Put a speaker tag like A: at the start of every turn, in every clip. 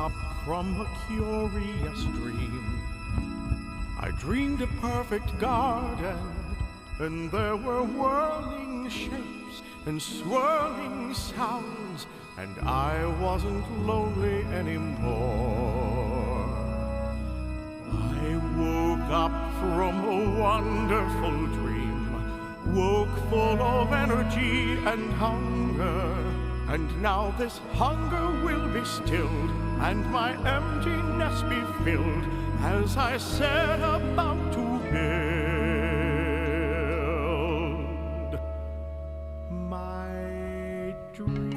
A: up from a curious dream. I dreamed a perfect garden, and there were whirling shapes and swirling sounds, and I wasn't lonely anymore. I woke up from a wonderful dream, woke full of energy and hunger, and now this hunger will be stilled, and my emptiness be filled, as I set about to build my dream.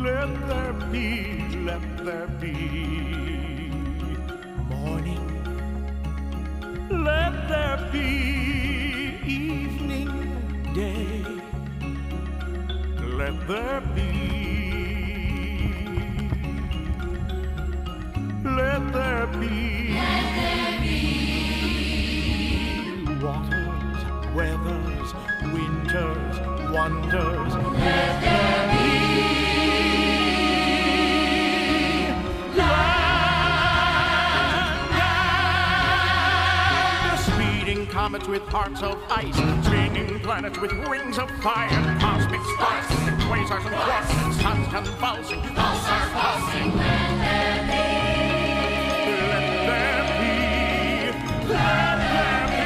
A: Let there be morning. Let there be evening, day. Let there be. Let there be. Let there be. Waters, weathers, winters, wonders. Let there be. Comets with hearts of ice, spinning planets with rings of fire, cosmic sparks, and quasars and quarks, and suns convulsing, pulsars pulsing. Let there be. Let there be. Let there be.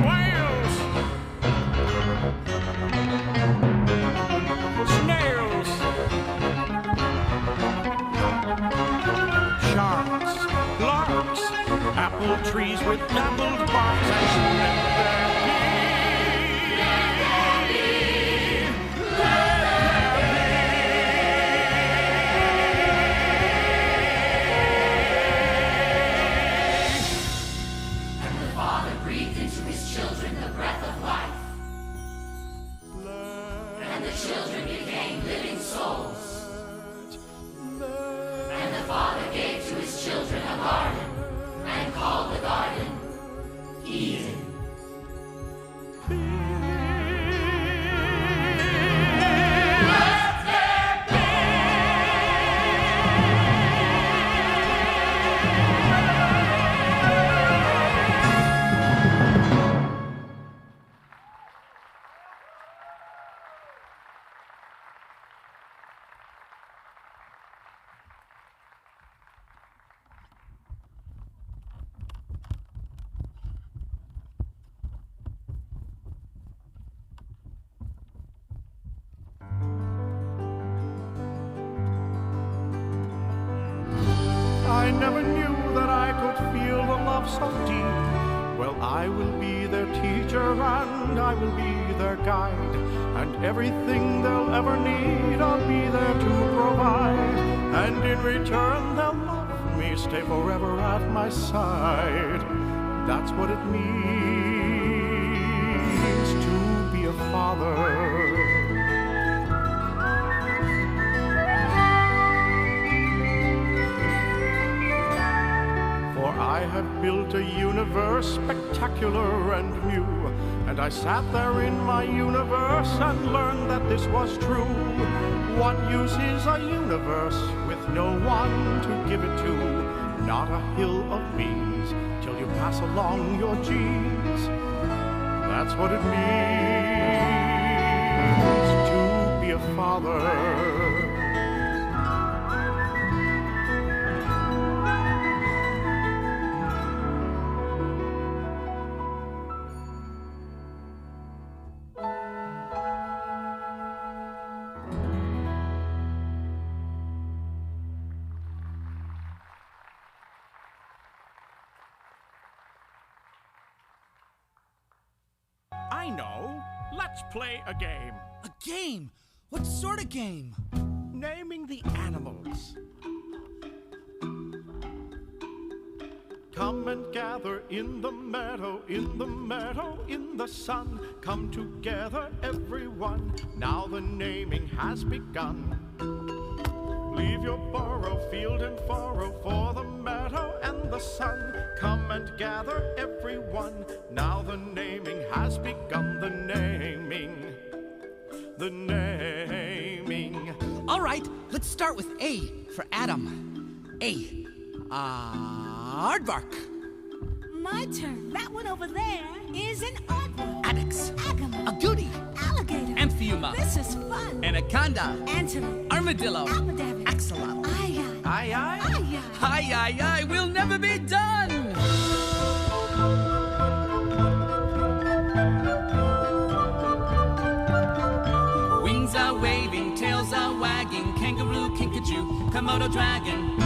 A: Whales. Snails. Sharks. Larks. Apple trees with dappled barks, and let there be. Let there be.
B: And the Father breathed into his children the breath of life. And the children became living souls. And the Father gave to his children a garden, and called the garden Eden. Let there be.
A: I never knew that I could feel a love so deep. Well, I will be their teacher and I will be their guide, and everything they'll ever need I'll be there to provide, and in return they'll love me, stay forever at my side. That's what it means to be a father. I have built a universe spectacular and new, and I sat there in my universe and learned that this was true. What use is a universe with no one to give it to? Not a hill of beans till you pass along your genes. That's what it means to be a father. I know. Let's play a game.
C: A game? What sort of game?
A: Naming the animals. Come and gather in the meadow, in the meadow, in the sun. Come together, everyone. Now the naming has begun. Leave your burrow, field and furrow for the meadow and the sun. Come and gather everyone, now the naming has begun, the naming.
C: All right, let's start with A for Adam. A. Aardvark.
D: My turn. That one over there is an aardvark.
C: Addax.
D: Agama.
C: Agouti.
D: Alligator.
C: Amphibia.
D: This is fun.
C: Anaconda.
D: Antelope.
C: Armadillo.
D: Alpadavid.
C: Axolotl.
D: Aye.
C: Aye, we'll never be done! Wings are waving, tails are wagging, kangaroo, kinkajou, Komodo dragon.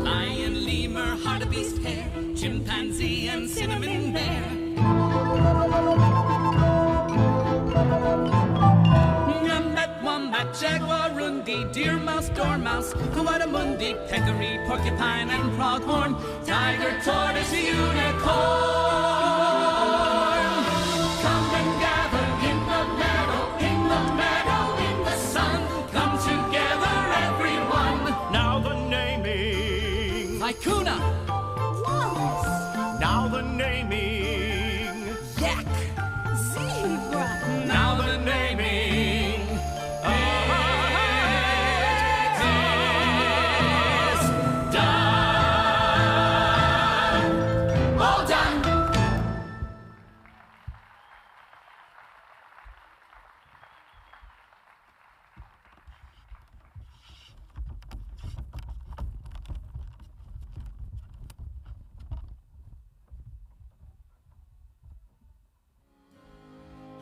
C: Lion, lemur, hartebeest, hare, chimpanzee, and cinnamon bear. Jaguarundi, deer mouse, dormouse, coatamundi, peccary, porcupine, and pronghorn, tiger, tortoise, unicorn. Come and gather in the meadow, in the sun. Come together, everyone.
A: Now the naming.
C: Vicuna.
D: Walrus.
A: Now the naming.
C: Yak.
D: Zebra.
C: Now the naming.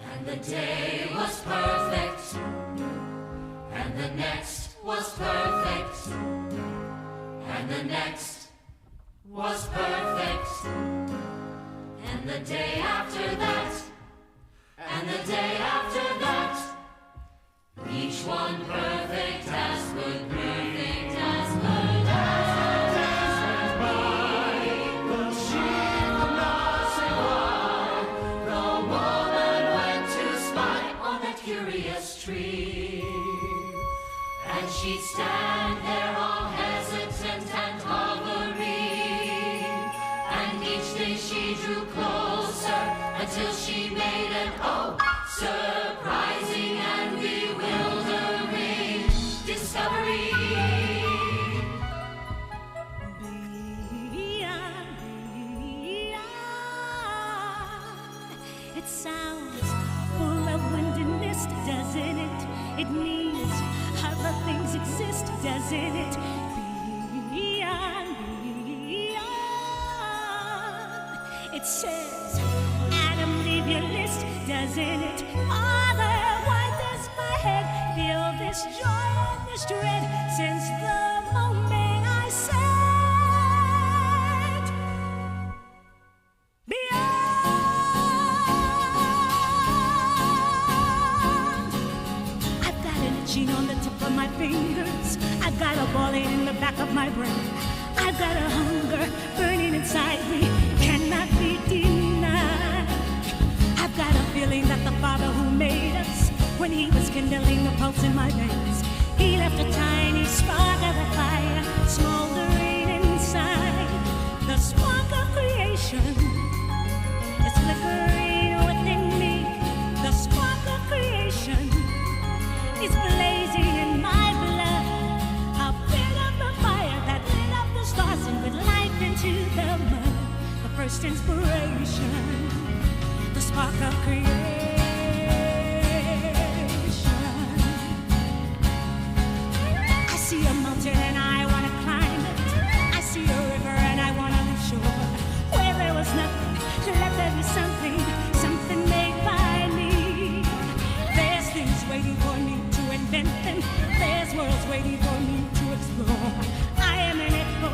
B: And the day was perfect, and the next was perfect, and the next was perfect, and the day after that, and the day after that, each one perfect as good, perfect as good as the days went by. The sheep could not say why. The woman went to spy on that curious tree, and she'd stand there all hesitant and hovering, and each day she drew closer until she made an surprising and bewildering discovery.
D: It sounds full of wind and mist, doesn't it? It means other things exist, doesn't it? Beyond. It says, Adam, leave your list, doesn't it? Father, why does my head feel this joy and this dread since the moment I said beyond? I've got an itching on the tip of my fingers. I've got a balling in the back of my brain. I've got a hunger burning inside me, cannot be denied. I've got a feeling that the Father who made us, when he was kindling the pulse in my veins, he left a tiny spark of a fire smoldering inside. The spark of creation is flickering within me. The spark of creation is blazing in my blood. A bit of the fire that lit up the stars and put life into the mud. The first inspiration, the spark of creation. I see a mountain and I want to climb it. I see a river and I want to leave shore. Where there was nothing, let there be something, something made by me. There's things waiting for me to invent them. There's worlds waiting for me to explore. I am an echo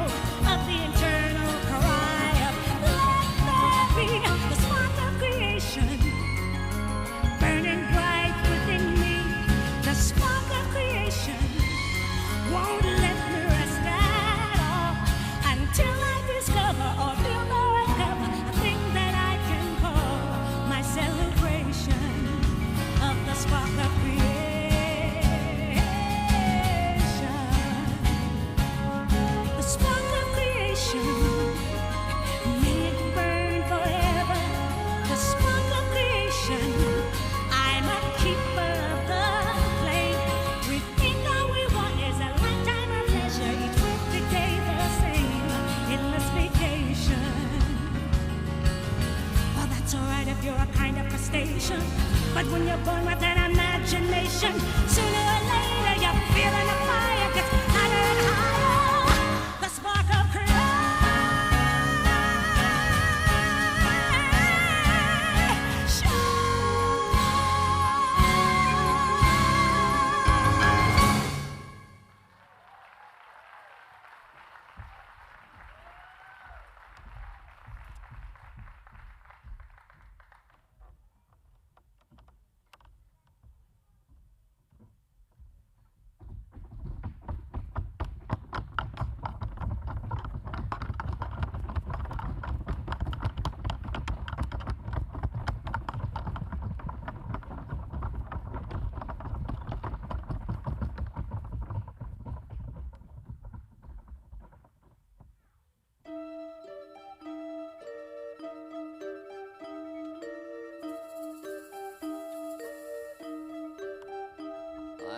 D: of the eternal cry of let there be. The spark of creation burning bright within me. The spark of creation won't let me rest at all until I discover or feel or uncover a thing that I can call my celebration of the spark of creation. education. But when you're born with an imagination, sooner or later you're feeling the fire gets hotter and higher. The spark of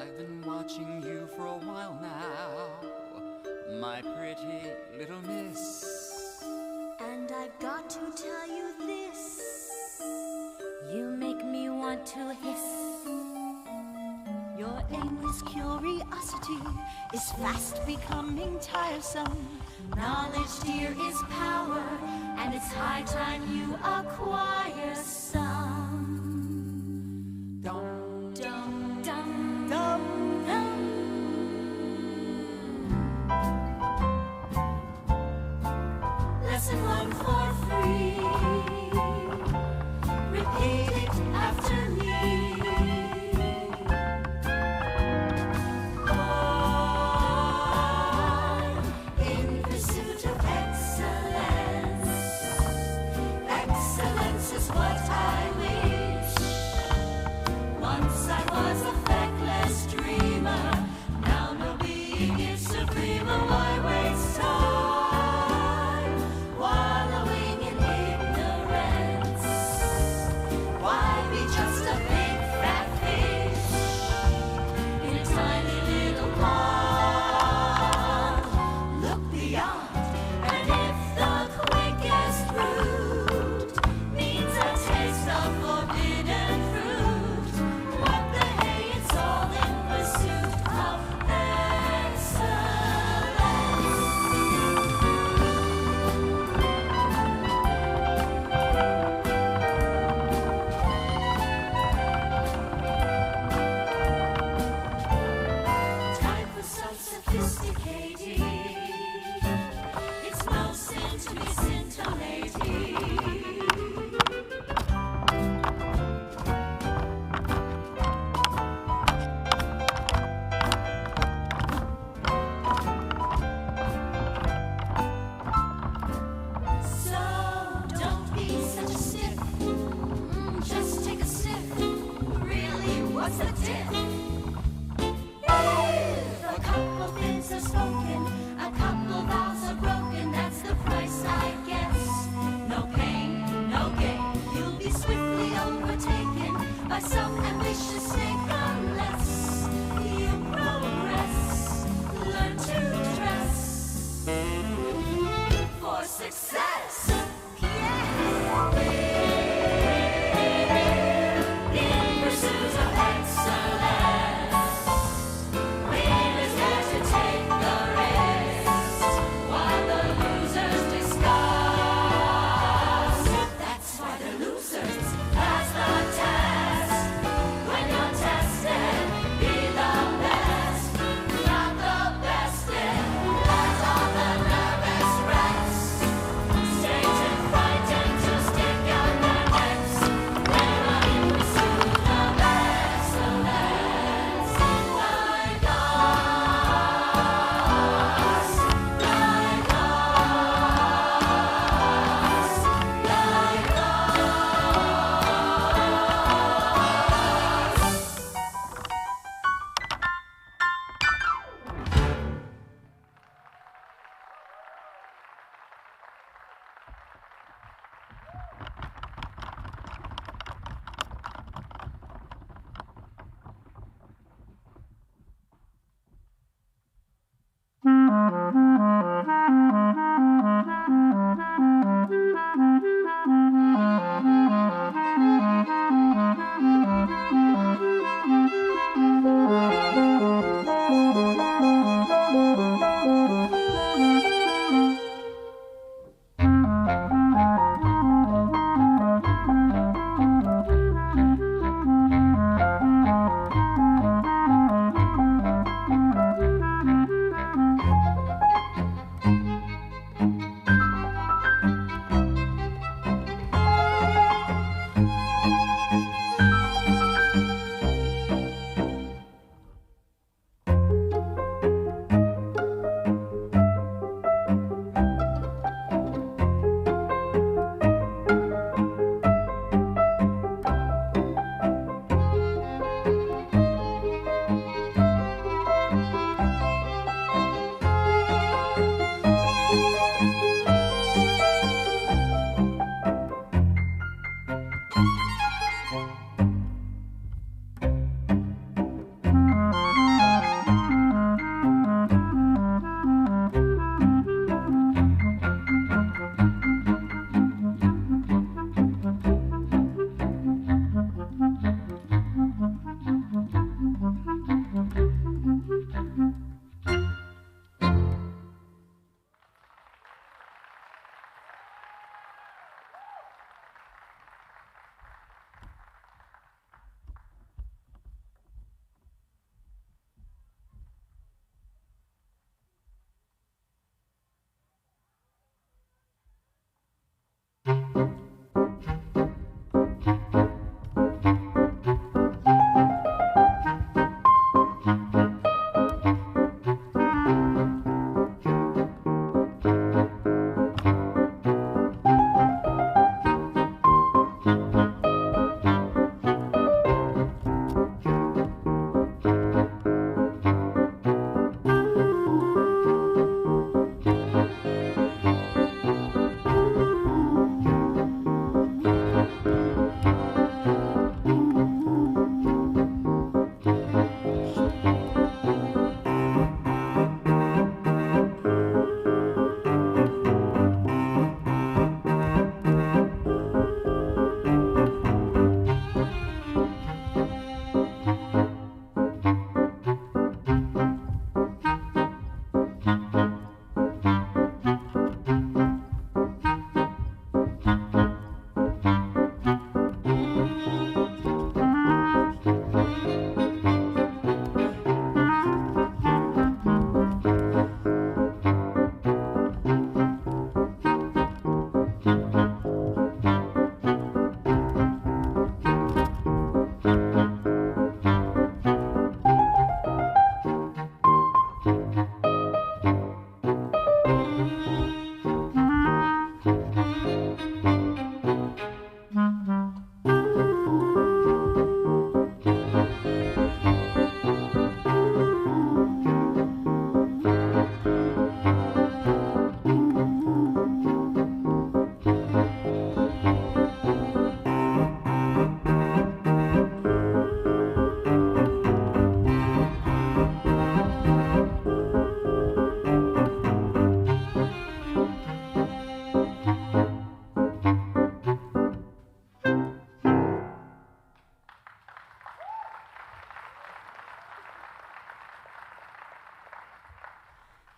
E: I've been watching you for a while now, my pretty little miss.
F: And I've got to tell you this, you make me want to hiss. Your aimless curiosity is fast becoming tiresome. Knowledge, dear, is power, and it's high time you acquire some.
E: Dum,
F: Dum, dum, dum, dum. Lesson 1 for free. Repeat it after me. In pursuit of excellence. Excellence is what I wish. Once I was a feckless dreamer. Now no being is supremer. Why waste time wallowing in ignorance? Why be just a big fat fish in a tiny little pond? Look beyond, and if the quickest route means a taste of forbidden fruit, what the hey, it's all in pursuit of excellence.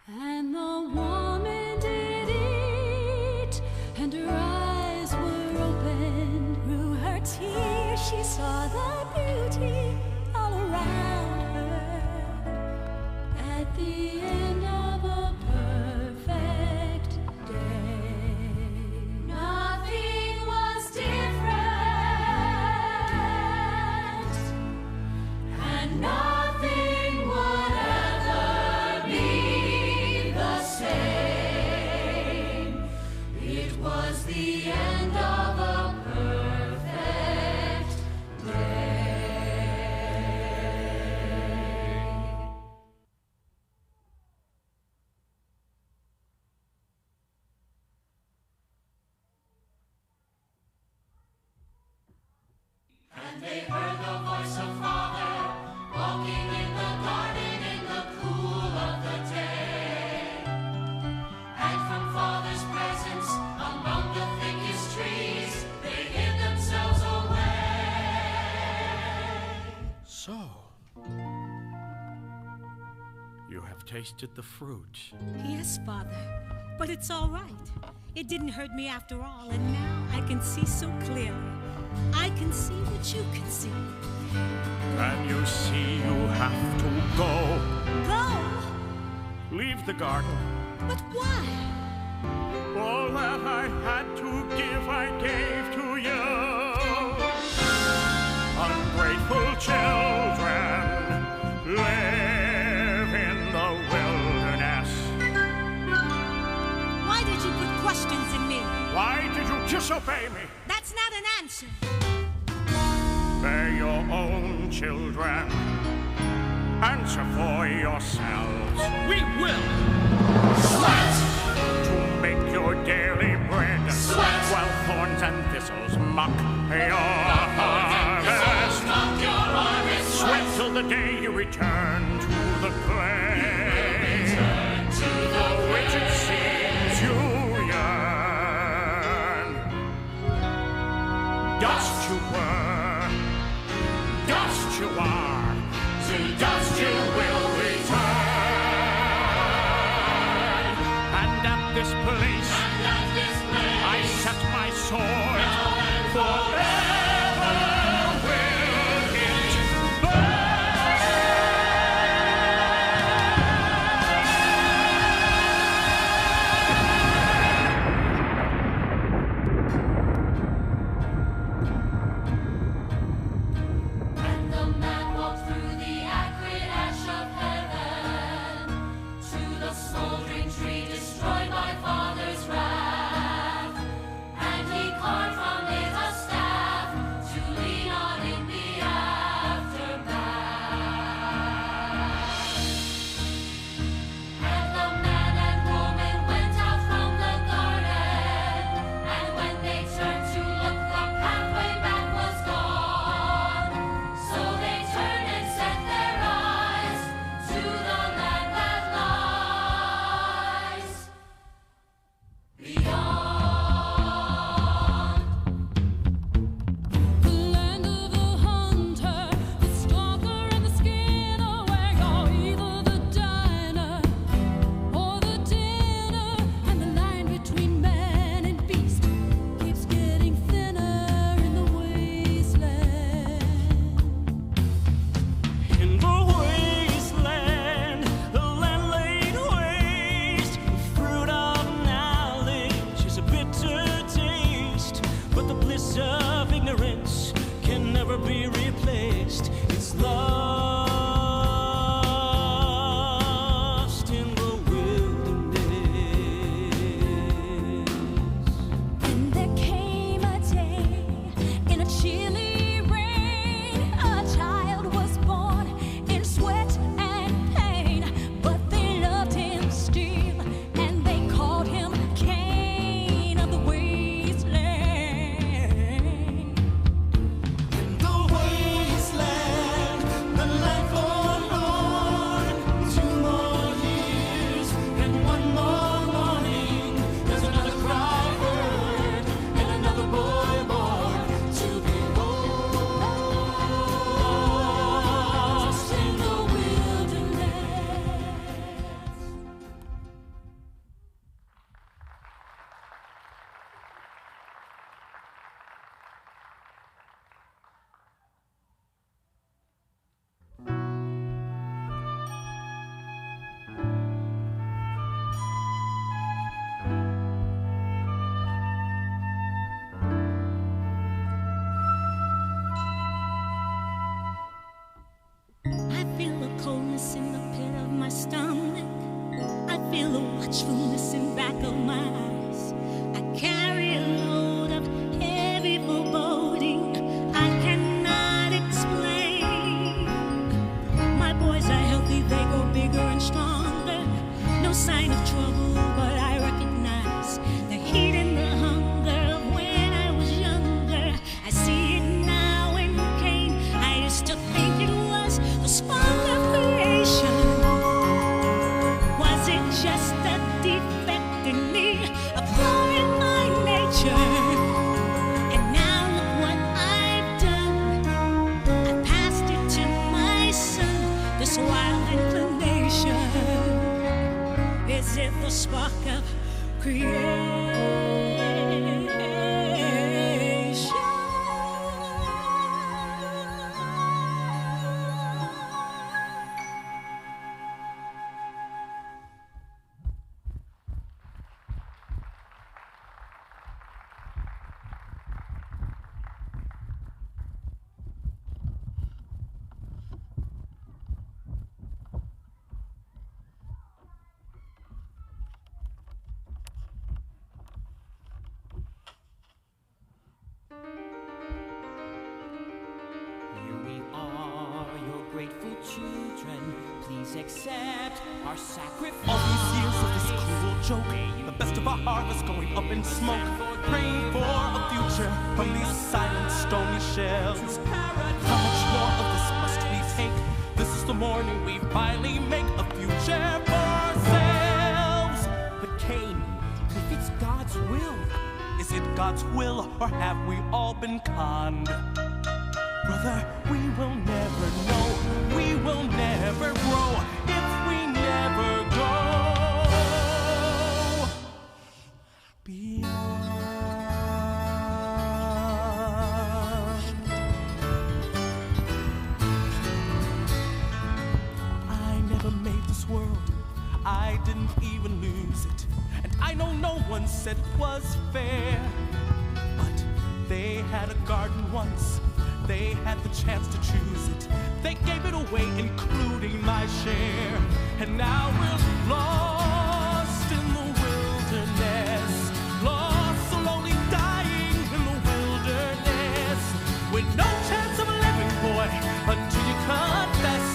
D: And the woman did eat, and her eyes were opened. Through her tears she saw the beauty all around her. At the end of a perfect day, nothing was different, and nothing would ever be the same. It was the end of a perfect day.
B: And they heard the voice of Father walking in the garden in the cool of the day. And from Father's presence among the thickest trees, they hid themselves away.
A: So, you have tasted the fruit.
D: Yes, Father, but it's all right. It didn't hurt me after all, and now I can see so clearly. I can see what you can see.
A: Can you see you have to go?
D: Go!
A: Leave the garden.
D: But why?
A: All that I had to give, I gave to you. Ungrateful children live in the wilderness.
D: Why did you put questions in me?
A: Why did you disobey me?
D: That's not an answer.
A: They're your own children. Answer for yourselves.
C: We will!
B: Sweat!
A: To make your daily bread.
B: Sweat!
A: While thorns and thistles mock your harvest.
B: Knock your harvest.
A: Sweat till the day you return to the clay.
B: Return to the
A: Which it seems you yearn. Dust you were, dust you are, to dust you will return. And at this place, I set my sword. Forever will it
B: And the man walked through the acrid ash of heaven to the smoldering tree destroyed by Father's
D: little watchfulness in back of my eyes. I carry a load of heavy foreboding I cannot explain. My boys are healthy, they grow bigger and stronger. No sign of trouble, but I recognize the heat and the hunger of when I was younger. I see it now in Cain. I used to think it was the spark of creation. Was it just a defect in me, a flaw in my nature? And now look what I've done. I passed it to my son, this wild inclination. Is it the spark of creation?
C: Children, please accept our sacrifice.
A: All these years of this cruel joke, the best of our harvest going up in smoke, praying for a future from these silent stony shells. How much more of this must we take? This is the morning we finally make a future for ourselves.
C: But Cain, if it's God's will,
A: is it God's will, or have we all been conned? Brother, we will never know, we will never grow if we never go beyond. I never made this world, I didn't even lose it, and I know no one said it was fair, but they had a garden once. They had the chance to choose it. They gave it away, including my share. And now we're lost in the wilderness. Lost, so lonely, dying in the wilderness. With no chance of living, boy, until you confess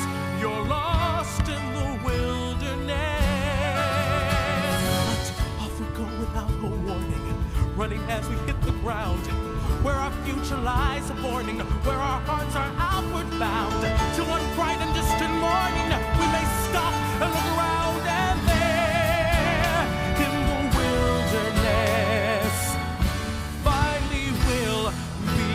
A: you're lost in the wilderness. But off we go without a warning, running as we hit the ground. Where our future lies a warning, where our hearts are outward bound. Till one bright and distant morning, we may stop and look around, and there, in the wilderness, finally we'll be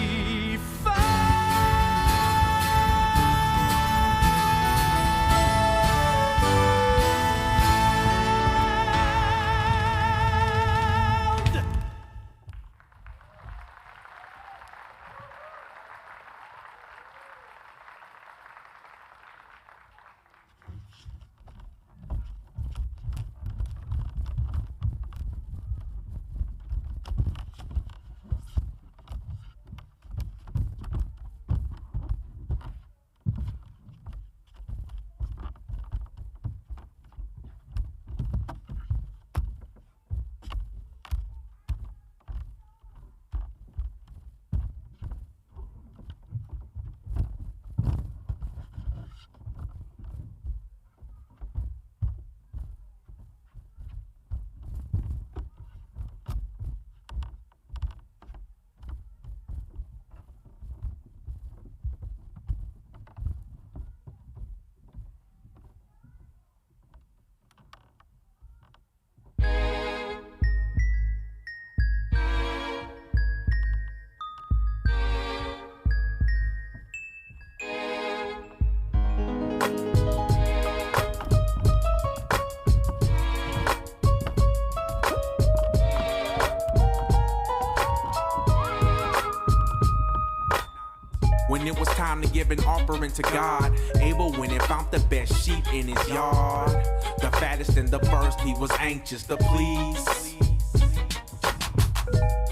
G: When it was time to give an offering to God, Abel went and found the best sheep in his yard. The fattest and the first, he was anxious to please.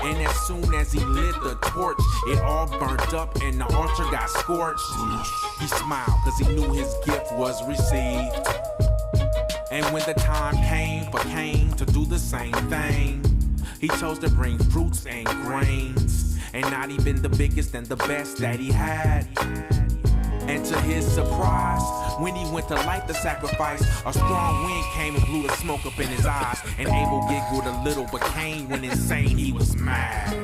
G: And as soon as he lit the torch, it all burnt up and the altar got scorched. He smiled cause he knew his gift was received. And when the time came for Cain to do the same thing, he chose to bring fruits and grains, and not even the biggest and the best that he had. And to his surprise, when he went to light the sacrifice, a strong wind came and blew the smoke up in his eyes. And Abel giggled a little, but Cain went insane, he was mad.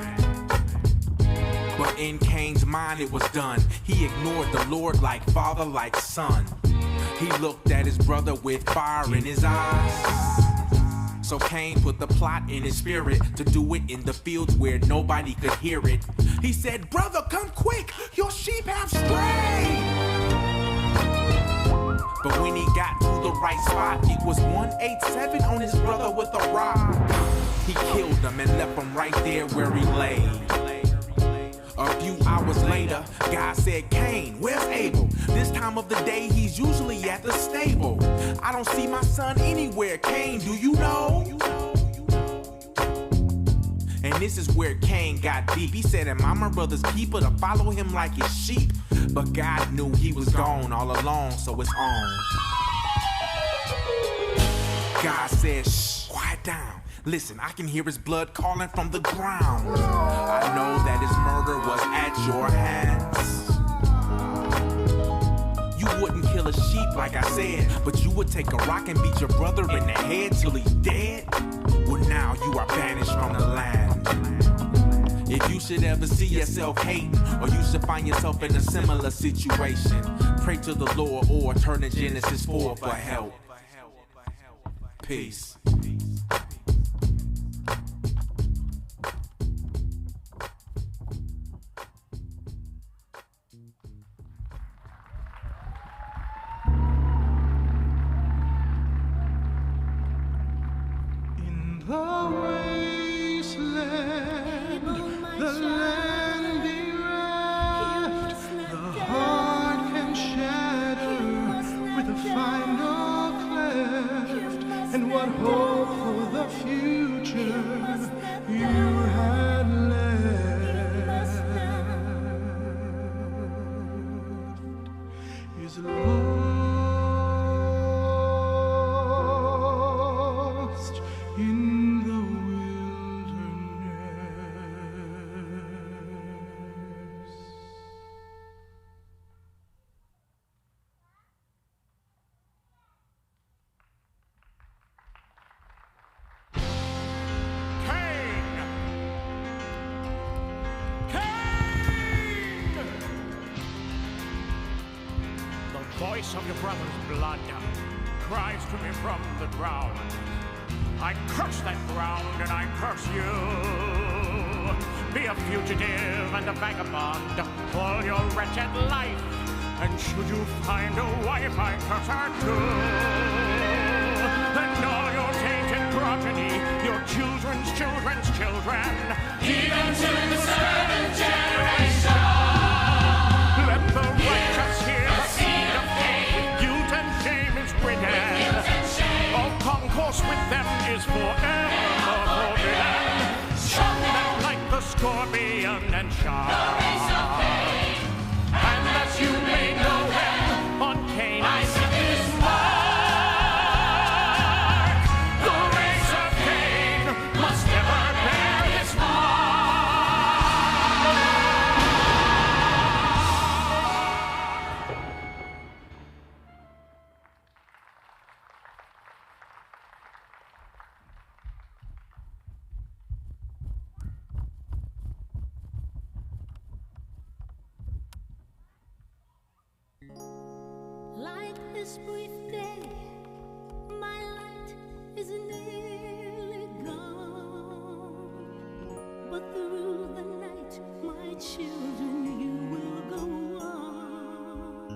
G: But in Cain's mind it was done. He ignored the Lord like father, like son. He looked at his brother with fire in his eyes. So Cain put the plot in his spirit to do it in the fields where nobody could hear it. He said, "Brother, come quick, your sheep have strayed." But when he got to the right spot, it was 187 on his brother with a rod. He killed him and left him right there where he lay. A few hours later, God said, "Cain, where's Abel? This time of the day, he's usually at the stable. I don't see my son anywhere. Cain, do you know?" And this is where Cain got deep. He said, "Am I my brother's keeper to follow him like his sheep?" But God knew he was gone all along, so it's on. God said, "Shh, quiet down. Listen, I can hear his blood calling from the ground. I know that his murder was at your hands. You wouldn't kill a sheep like I said, but you would take a rock and beat your brother in the head till he's dead. Well, now you are banished from the land. If you should ever see yourself hating, or you should find yourself in a similar situation, pray to the Lord or turn to Genesis 4 for help. Peace."
A: The wasteland, the land bereft, the heart can shatter with a final cleft. And what hope for the future you had left is lost in the wilderness.
C: Cain! Cain! The voice of your brother's blood cries to me from the ground. I curse that ground and I curse you. Be a fugitive and a vagabond all your wretched life. And should you find a wife, I curse her too. And all your tainted progeny, your children's children's children, even to the seventh generation. Let the righteous hear the seed of Cain. With guilt and shame is written. All concourse with them is forever forbidden. Shun them like the scorpion and shark. And that you may know him, on Cain I set this mark. The race of Cain must never bear this
D: Like this brief day, my light is nearly gone. But through the night, my children, you will go on.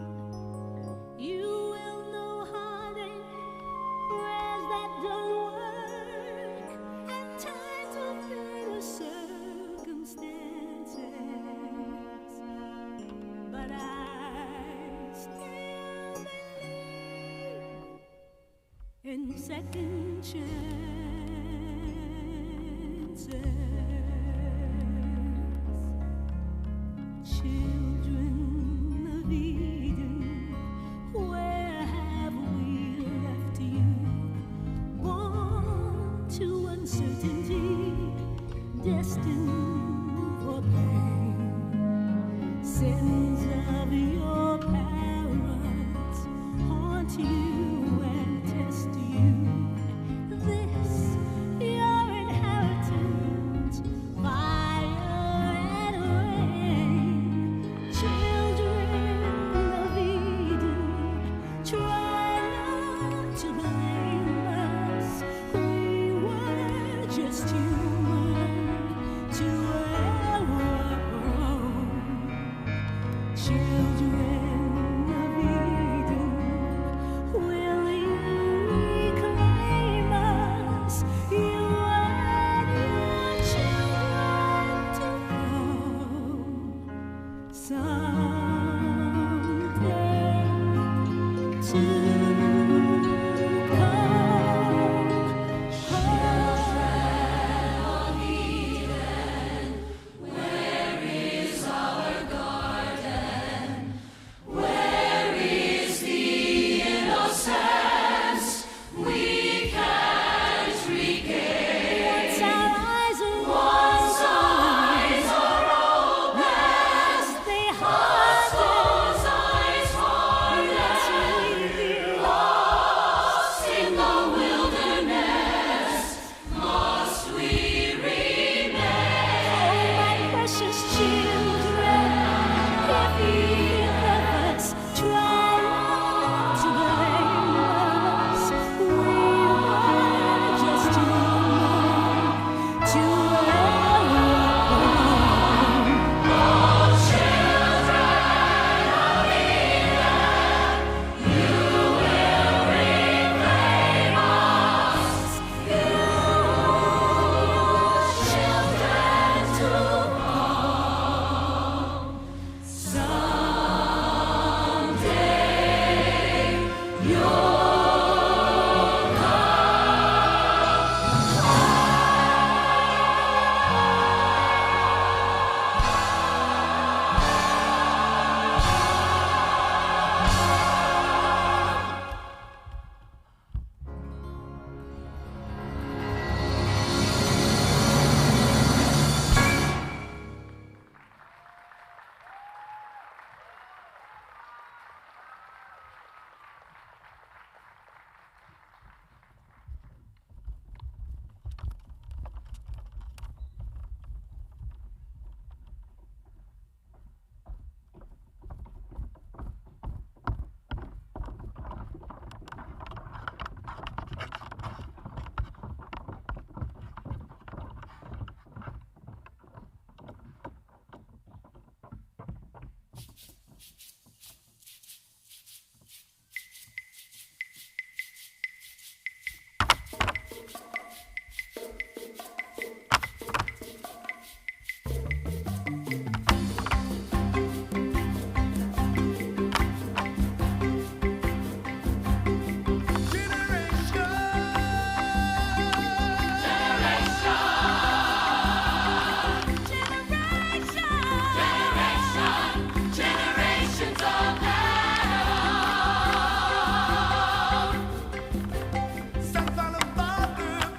D: You will know heartache, prayers that don't work, and times of bitter circumstances. But I still believe in second chances. Children of Eden, where have we left you? uncertainty, destined for pain. Sins of your parents haunt you and test you. This your inheritance, fire and rain. Children of Eden, try not to blame us. We were just human to our own. Children of Eden, will you reclaim us? You and your children to come someday to
C: Son follow father,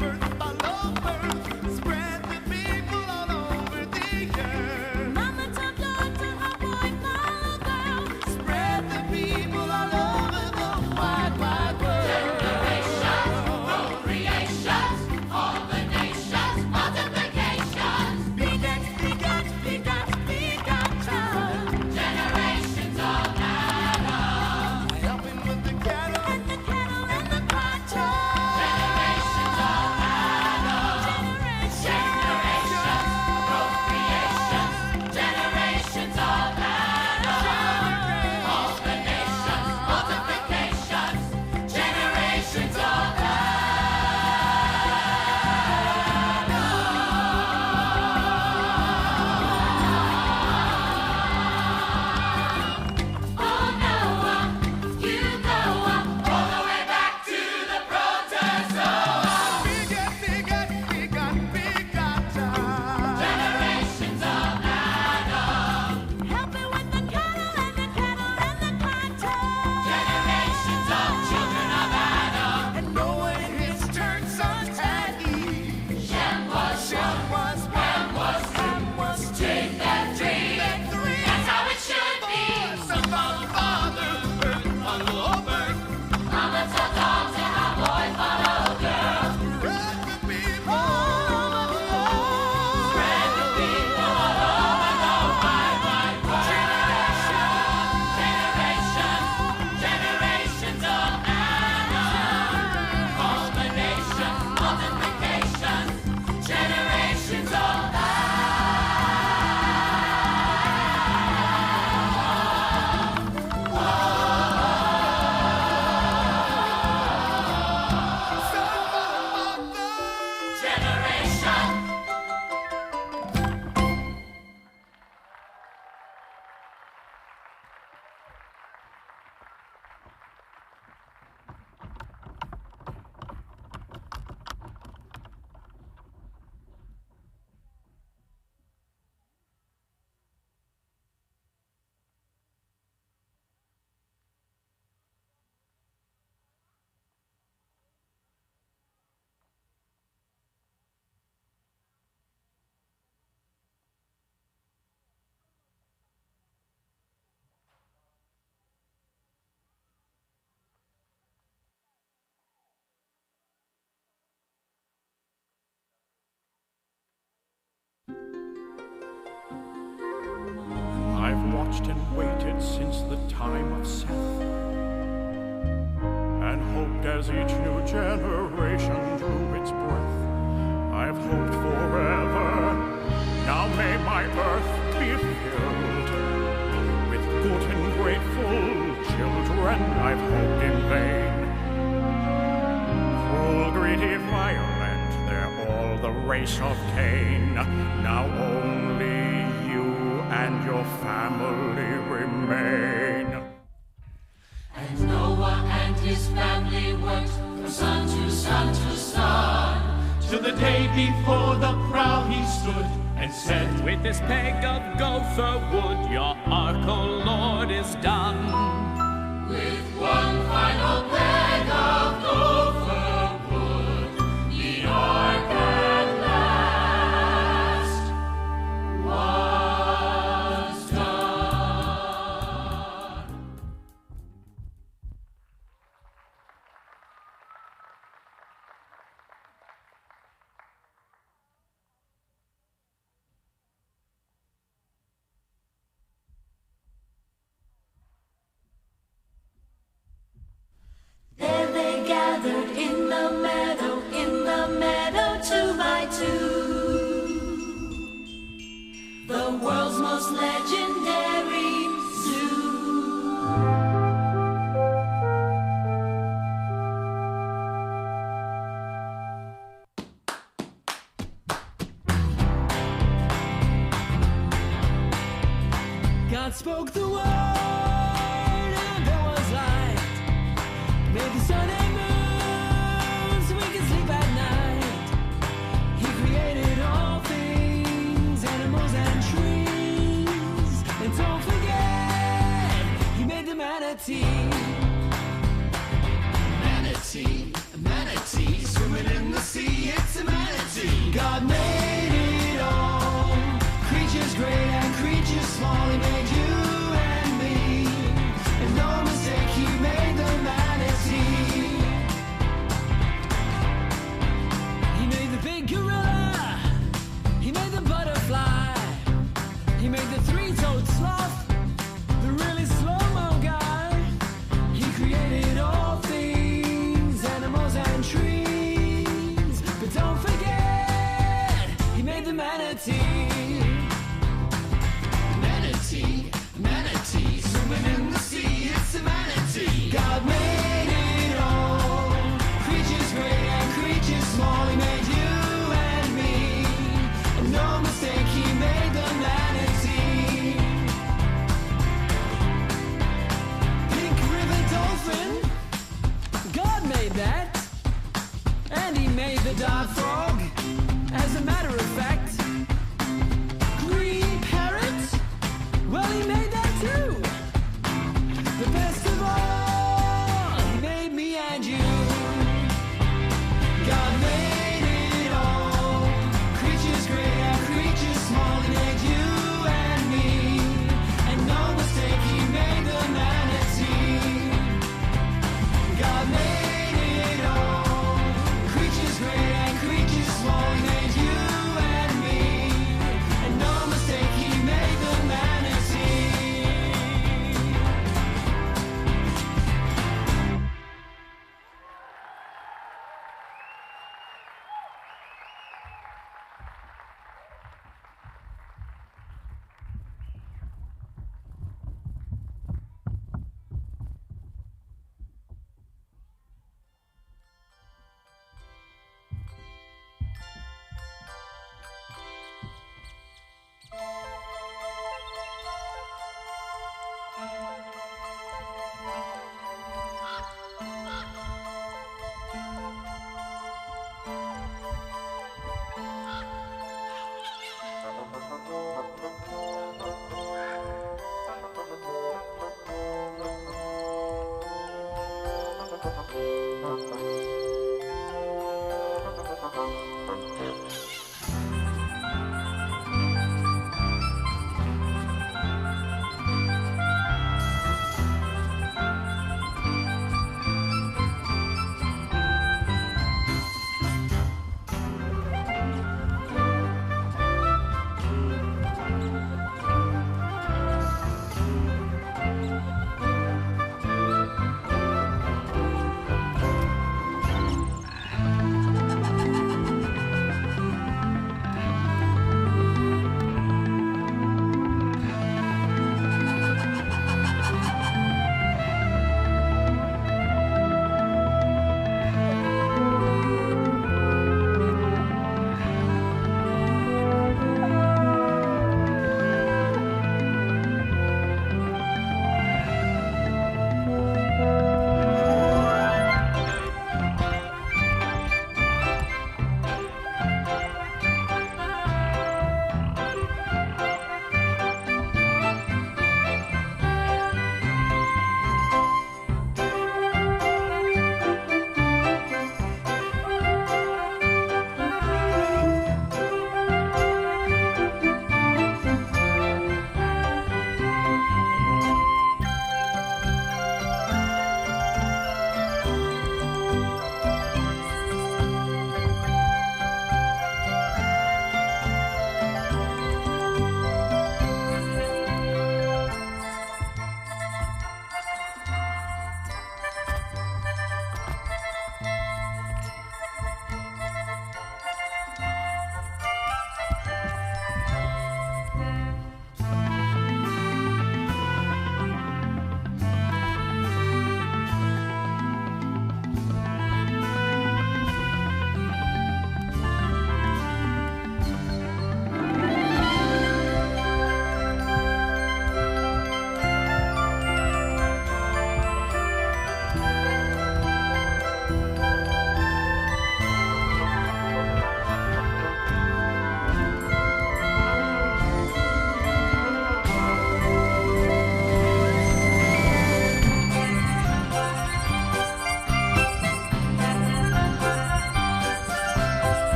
C: I've hoped in vain. Cruel, greedy, violent, they're all the race of Cain. Now only you and your family remain.
B: And Noah and his family worked from sun to sun to sun,
H: till the day before the prow he stood and said,
E: with this peg of gopher wood, your ark, O Lord, is done.
B: with one final peg of gopher wood, the ark at last was done.
F: There they gathered in the meadow, 2 by 2. The world's most legendary zoo.
I: God spoke the word and there was light. Made the sun and moon so we can sleep at night. He created all things, animals and trees. And don't forget, he made the manatee. Manatee, swimming in the sea, it's a manatee. God made it all, creatures great and creatures small. He made you and me, and no mistake, he made the manatee. He made the big gorilla, he made the butterfly, he made the 3-toed sloth, the really slow-mo guy. He created all things, animals and trees. But don't forget, he made the manatee. Manatee, swimming in the sea, it's a manatee. God made it all, creatures great and creatures small. He made you and me, and no mistake, he made the manatee. Pink river dolphin, God made that. And he made the dog frog, as a matter of fact. Green parrot, well, he made that too. The best of all, he made me and you. God made it all, creatures great and creatures small. He made you and me, and no mistake, he made the manatee. God made it all, creatures great and creatures small. He made you and me, and no mistake, he made the manatee.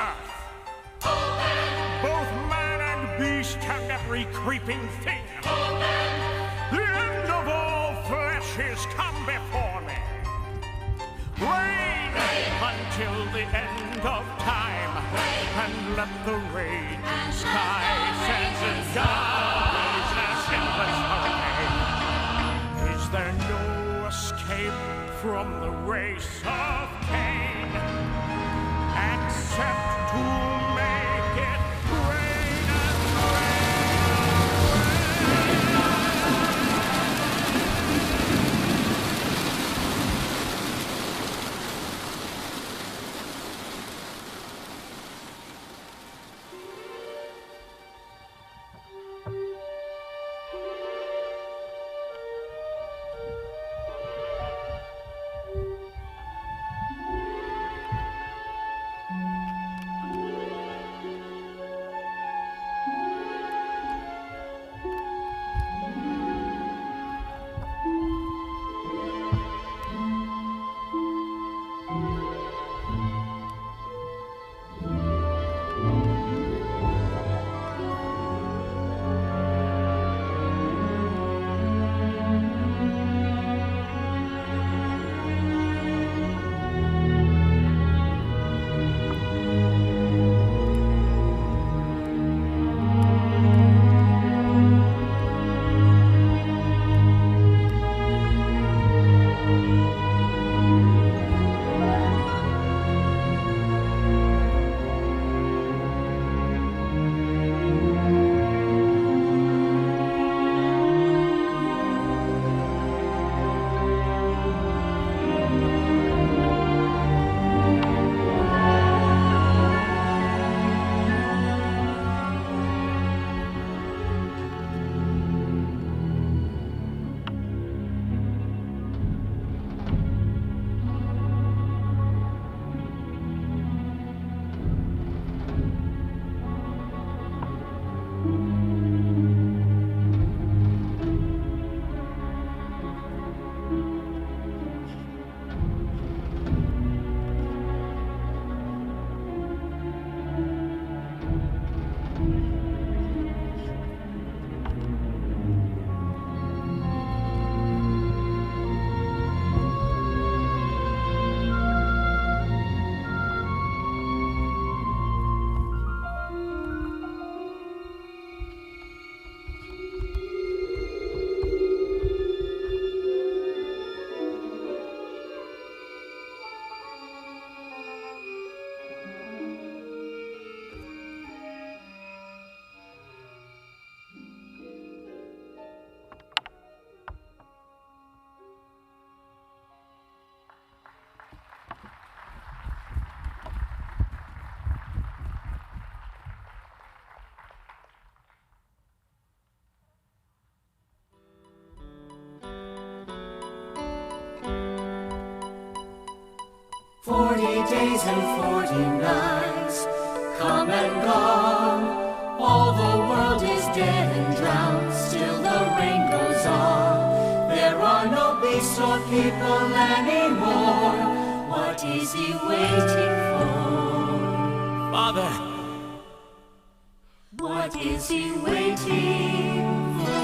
C: earth. Both man and beast and every creeping thing. The end of all flesh is come before me. Reign until the end of time, and let the raging sky send down as endless hurricane. Is there no escape from the race of Cain, except to make it rain and
B: days and 40 nights, come and gone. All the world is dead and drowned, still the rain goes on. There are no beasts or people anymore. What is he waiting for?
C: Father!
B: What is he waiting for?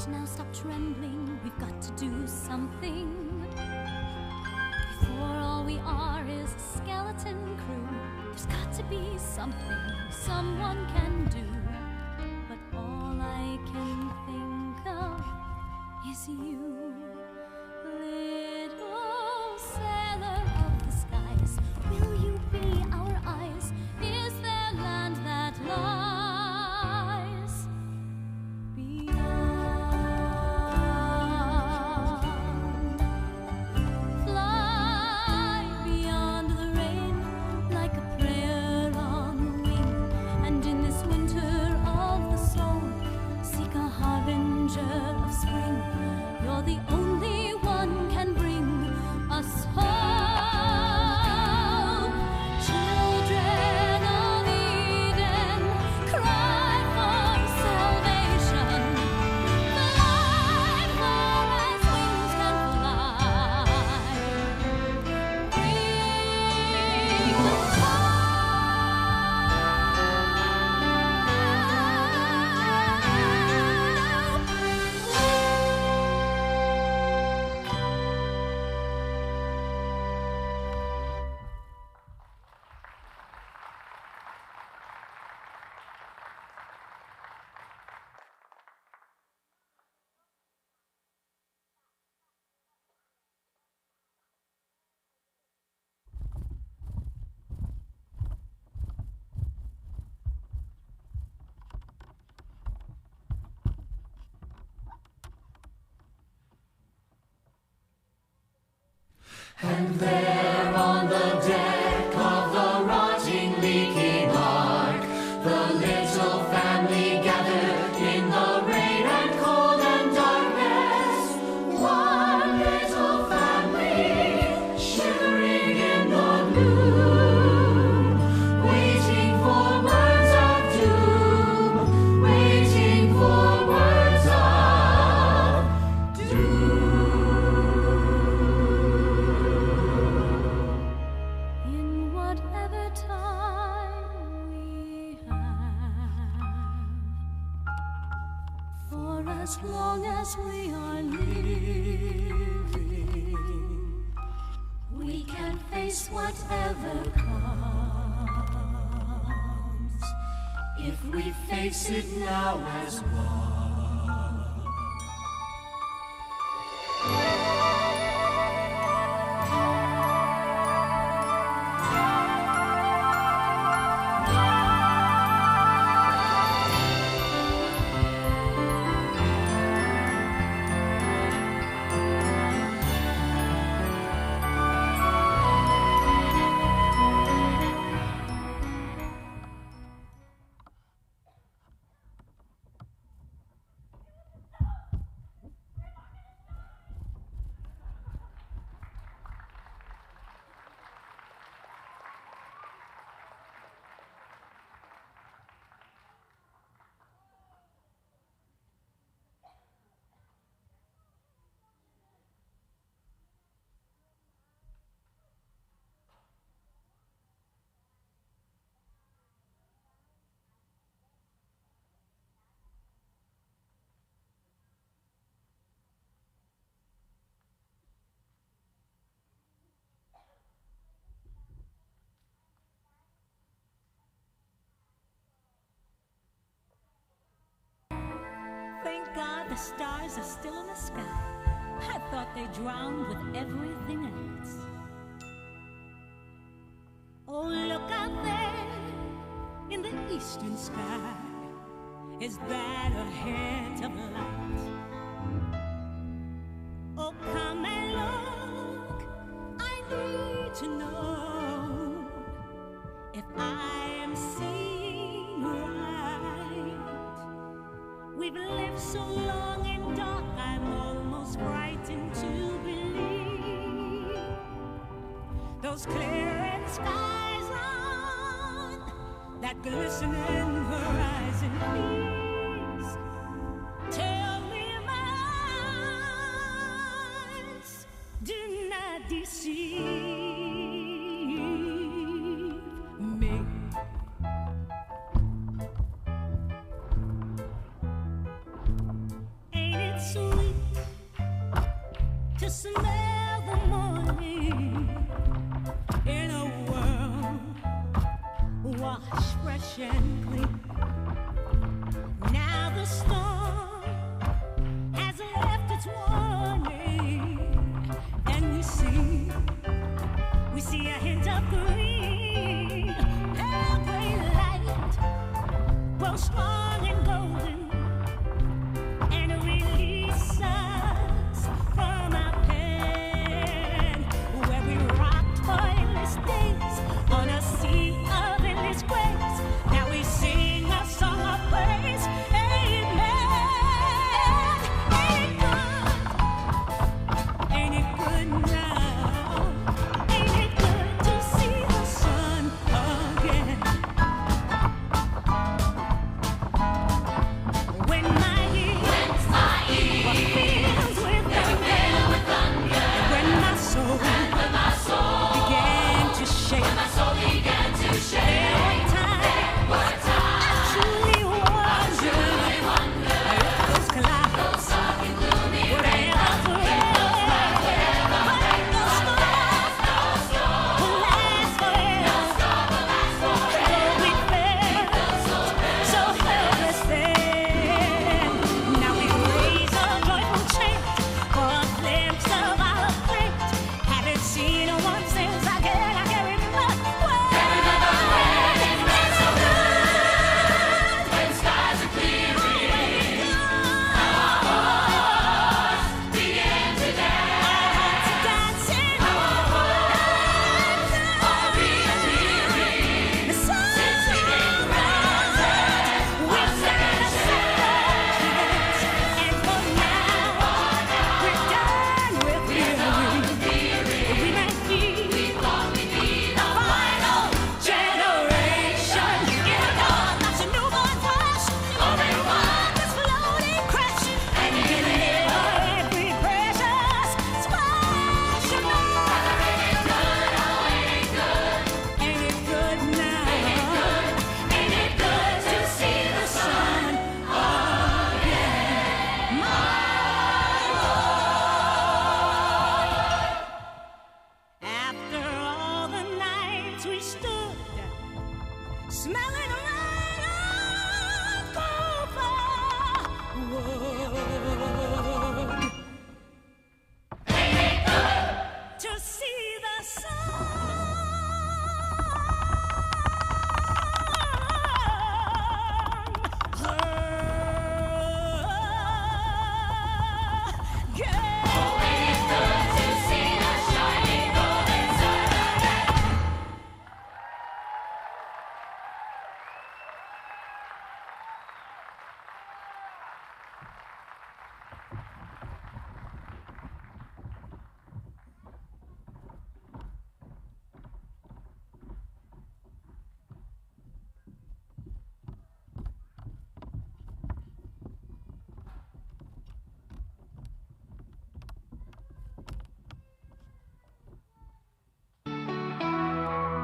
D: now, stop trembling. We've got to do something. Before all we are is a skeleton crew. There's got to be something someone can do. But all I can think of is you. Little sailor of the skies, will you be our eyes? Is there land that lies beyond? Fly beyond the rain like a prayer on the wing. And in this winter of the soul, seek a harbinger of spring. You're the only one can bring us hope. Children of Eden, cry for salvation. Fly far as wings can fly. Bring
B: And there on the deck of the rotting, leaking ark, the little family gathered in the rain and cold and darkness. One little family shivering in the gloom, waiting for words of doom, waiting for words of doom.
D: in whatever time we have, for as long as we are living, we can face whatever comes, if we face it now as one. Thank God the stars are still in the sky. I thought they drowned with everything else. Oh, look out there in the eastern sky. Is that a hint of light? Oh, come and look. I need to know if I am seeing right. We've lived so long in dark, I'm almost frightened to believe those clearing skies on that glistening horizon. Please tell me my eyes do not deceive me. Ain't it smell the morning in a world washed fresh and clean. Now the storm has left its warning, and we see a hint of green. A gray light grows strong and golden, and release us from our pain, where we rocked for endless days on a sea of endless grace. Now we sing a song of praise. Amen. Ain't it good now? Ain't it good to see the sun again? When my ears were filled with thunder, when my soul began to shake, there were times I truly wondered if those clouds would ever clear, but those storms will last forever. Though we felt so helpless then, now we raise a joyful chant for a glimpse of our fate. Haven't seen one since I can't remember when. It's so good when skies are clearing. Our hearts begin to dance. Dancing. Our hearts are reappearing. Since we granted our second chance. And for now, we're done with fearing. We might be the final generation. In a dawn that's a newborn flash, everyone that's floating, crashing, and deliver every precious splash of Ain't it good now? Ain't it good to see the sun again? My Lord. After all the nights we stood, smelling right wood, to see the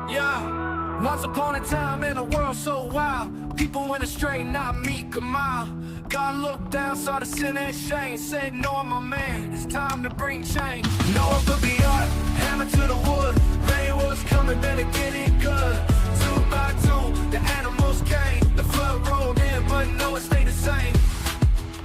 J: Yeah, once upon a time in a world so wild, people went astray, not me, Kamal. God looked down, saw the sin and shame, said, "No, my man, it's time to bring change." Noah put the ark, hammer to the wood, rain was coming, better get it good. 2 by 2, the animals came, the flood rolled in, but Noah stayed the same.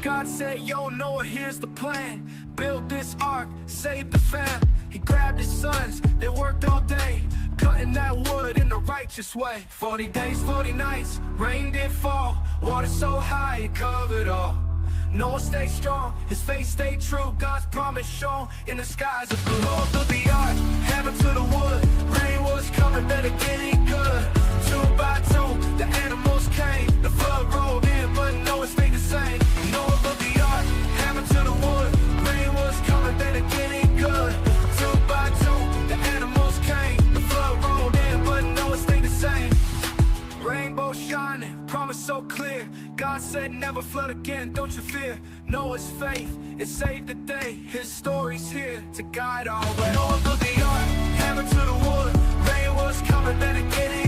J: God said, "Yo, Noah, here's the plan. Build this ark, save the fam." He grabbed his sons, they worked all day, cutting that wood in the righteous way. 40 days, 40 nights, rain did fall, water so high it covered all. Noah stayed strong, his faith stayed true, God's promise shone in the skies of blue. Noah built the ark, hammer to the wood, rain was coming, better get it good. 2 by 2, the animals came, the flood rolled in, but Noah stayed the same. Noah built the ark, hammer to the wood, rain was coming, better get it good. 2 by 2, the animals came, the flood rolled in, but Noah stayed the same. Rainbow shining, promise so clear, God said never flood again, don't you fear. Noah's faith, it saved the day, his story's here to guide our way. Noah built the ark, hammer to the wood, rain was coming, better get it